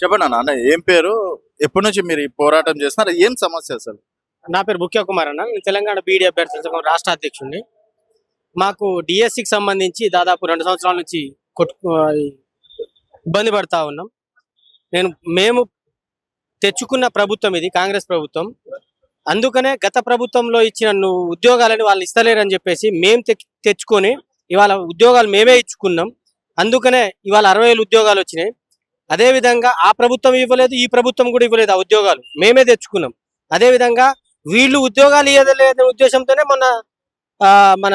చెప్పండి అన్న. అన్న ఏం పేరు? ఎప్పటి నుంచి మీరు ఈ పోరాటం చేస్తున్నారు? ఏం సమస్య అసలు? నా పేరు ముఖ్య కుమార్ అన్న. నేను తెలంగాణ బీడీ అభ్యర్థుల సంఘం రాష్ట్ర అధ్యక్షుడిని. మాకు డిఎస్సికి సంబంధించి దాదాపు 2 సంవత్సరాల నుంచి ఇబ్బంది పడతా ఉన్నాం. మేము తెచ్చుకున్న ప్రభుత్వం ఇది కాంగ్రెస్ ప్రభుత్వం. అందుకనే గత ప్రభుత్వంలో ఇచ్చిన ఉద్యోగాలని వాళ్ళు ఇస్తలేరని చెప్పేసి మేము తెచ్చుకొని ఇవాళ ఉద్యోగాలు మేమే ఇచ్చుకున్నాం. అందుకనే ఇవాళ 60,000 ఉద్యోగాలు వచ్చినాయి. అదేవిధంగా ఆ ప్రభుత్వం ఇవ్వలేదు, ఈ ప్రభుత్వం కూడా ఇవ్వలేదు. ఆ ఉద్యోగాలు మేమే తెచ్చుకున్నాం. అదేవిధంగా వీళ్ళు ఉద్యోగాలు ఇవ్వలేదనే ఉద్దేశంతోనే మన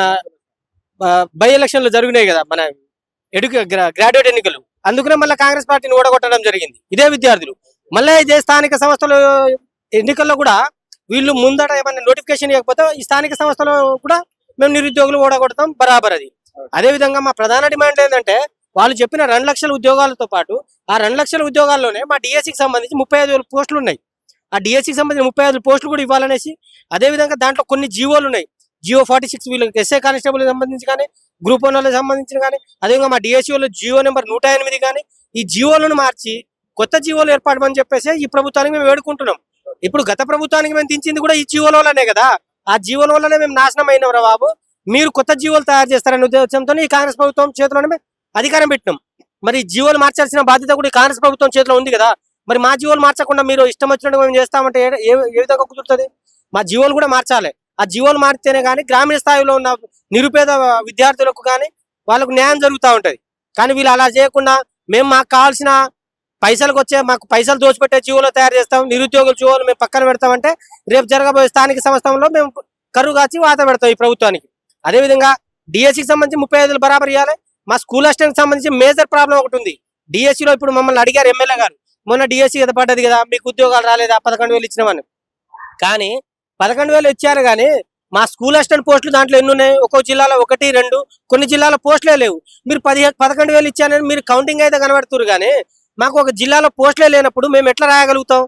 బై ఎలక్షన్లు జరిగినాయి కదా, మన గ్రాడ్యుయేట్ ఎన్నికలు. అందుకనే మళ్ళీ కాంగ్రెస్ పార్టీని ఓడగొట్టడం జరిగింది. ఇదే విద్యార్థులు మళ్ళీ ఇదే స్థానిక సంస్థల ఎన్నికల్లో కూడా వీళ్ళు ముందట ఏమన్నా నోటిఫికేషన్ ఇవ్వకపోతే ఈ స్థానిక సంస్థలో కూడా మేము నిరుద్యోగులు ఓడగొడతాం బరాబర్. అది అదేవిధంగా మా ప్రధాన డిమాండ్ ఏంటంటే వాళ్ళు చెప్పిన 2 లక్షల ఉద్యోగాలతో పాటు ఆ 2 లక్షల ఉద్యోగాల్లోనే మా డిఎస్సికి సంబంధించి 35,000 పోస్టులు ఉన్నాయి. ఆ డిఎస్సికి సంబంధించిన 35,000 పోస్టులు కూడా ఇవ్వాలనేసి, అదేవిధంగా దాంట్లో కొన్ని జీవోలు ఉన్నాయి. జియో 46 వీళ్ళకి ఎస్ఐ కానిస్టేబుల్ సంబంధించి కానీ, గ్రూప్ 1 వాళ్ళకి సంబంధించిన కానీ, అదేవిధంగా మా డిఎస్సిలో జియో నెంబర్ 108 కానీ ఈ జీవోలను మార్చి కొత్త జీవోలు ఏర్పాటమని చెప్పేసి ఈ ప్రభుత్వానికి మేము వేడుకుంటున్నాం. ఇప్పుడు గత ప్రభుత్వానికి మేము దించింది కూడా ఈ జీవోల వల్లనే కదా. ఆ జీవోల వల్లనే మేము నాశనం అయినాం రా బాబు. మీరు కొత్త జీవోలు తయారు చేస్తారనే ఉద్దేశంతో ఈ కాంగ్రెస్ ప్రభుత్వం చేతిలోనే మేము అధికారం పెట్టినాం. మరి జీవోలు మార్చాల్సిన బాధ్యత కూడా ఈ కాంగ్రెస్ ప్రభుత్వం చేతిలో ఉంది కదా. మరి మా జీవోలు మార్చకుండా మీరు ఇష్టం వచ్చినట్టు మేము చేస్తామంటే ఏ విధంగా కుదురుతుంది? మా జీవోలు కూడా మార్చాలి. ఆ జీవోలు మారితేనే కానీ గ్రామీణ స్థాయిలో ఉన్న నిరుపేద విద్యార్థులకు కానీ వాళ్ళకు న్యాయం జరుగుతూ ఉంటుంది. కానీ వీళ్ళు అలా చేయకుండా మాకు కావాల్సిన పైసలకు వచ్చే మాకు పైసలు దోచిపెట్టే జీవోలు తయారు చేస్తాం, నిరుద్యోగుల జీవోలు మేము పక్కన పెడతామంటే రేపు జరగబోయే స్థానిక సంస్థల్లో మేము కరువు కాచి వాత పెడతాం ఈ ప్రభుత్వానికి. అదేవిధంగా డిఎస్సికి సంబంధించి 35,000 బరాబర్ ఇవ్వాలి. మా స్కూల్ అసిస్టెంట్కి సంబంధించి మేజర్ ప్రాబ్లం ఒకటి ఉంది. డిఎస్సిలో ఇప్పుడు మమ్మల్ని అడిగారు ఎమ్మెల్యే గారు, మొన్న డిఎస్సి ఎద పడ్డది కదా, మీకు ఉద్యోగాలు రాలేదా, 11,000 ఇచ్చినామని. కానీ 11,000 ఇచ్చారు కానీ మా స్కూల్ అసిస్టెంట్ పోస్టులు దాంట్లో ఎన్ని ఉన్నాయి? ఒక్కో జిల్లాలో 1, 2, కొన్ని జిల్లాలో పోస్టులే లేవు. మీరు 11,000 ఇచ్చారని మీరు కౌంటింగ్ అయితే కనబడుతున్నారు కానీ మాకు ఒక జిల్లాలో పోస్టులే లేనప్పుడు మేము ఎట్లా రాయగలుగుతాం?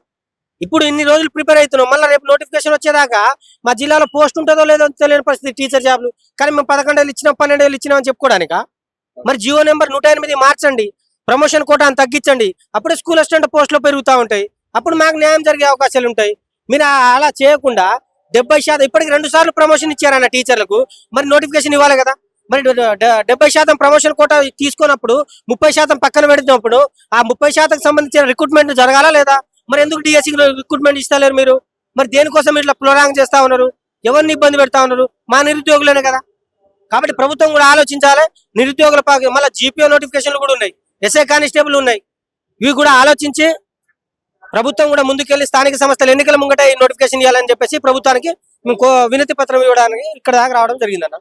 ఇప్పుడు ఇన్ని రోజులు ప్రిపేర్ అవుతున్నాం, మళ్ళీ రేపు నోటిఫికేషన్ వచ్చేదాకా మా జిల్లాలో పోస్ట్ ఉంటుందో లేదో తెలియని పరిస్థితి టీచర్ జాబ్లు. కానీ మేము 11,000 ఇచ్చినాం, 12,000 ఇచ్చినాం అని చెప్పుకోవడానిక? మరి జియో నెంబర్ 108 మార్చండి, ప్రమోషన్ కోటాను తగ్గించండి, అప్పుడే స్కూల్ అసిస్టెంట్ పోస్టులు పెరుగుతూ ఉంటాయి. అప్పుడు మాకు న్యాయం జరిగే అవకాశాలు ఉంటాయి. మీరు అలా చేయకుండా 70% ఇప్పటికి 2 సార్లు ప్రమోషన్ ఇచ్చారన్న టీచర్లకు, మరి నోటిఫికేషన్ ఇవ్వాలి కదా. మరి 70% ప్రమోషన్ కోటా తీసుకున్నప్పుడు 30% పక్కన పెడుతున్నప్పుడు ఆ 30% సంబంధించిన రిక్రూట్మెంట్ జరగాలా లేదా? మరి ఎందుకు డిఎస్సి రిక్రూట్మెంట్ ఇస్తలేరు మీరు? మరి దేనికోసం ఇట్లా ప్రోరాంగ్ చేస్తా ఉన్నారు? ఎవరిని ఇబ్బంది పెడతా ఉన్నారు? మా నిరుద్యోగులనే కదా. కాబట్టి ప్రభుత్వం కూడా ఆలోచించాలి. నిరుద్యోగుల మళ్ళీ జీపీఓ నోటిఫికేషన్లు కూడా ఉన్నాయి, ఎస్ఐ కానిస్టేబుల్ ఉన్నాయి. ఇవి కూడా ఆలోచించి ప్రభుత్వం కూడా ముందుకెళ్లి స్థానిక సంస్థల ఎన్నికల ముంగట ఈ నోటిఫికేషన్ ఇవ్వాలని చెప్పేసి ప్రభుత్వానికి మేము వినతి పత్రం ఇవ్వడానికి ఇక్కడ దాకా రావడం జరిగిందన్న.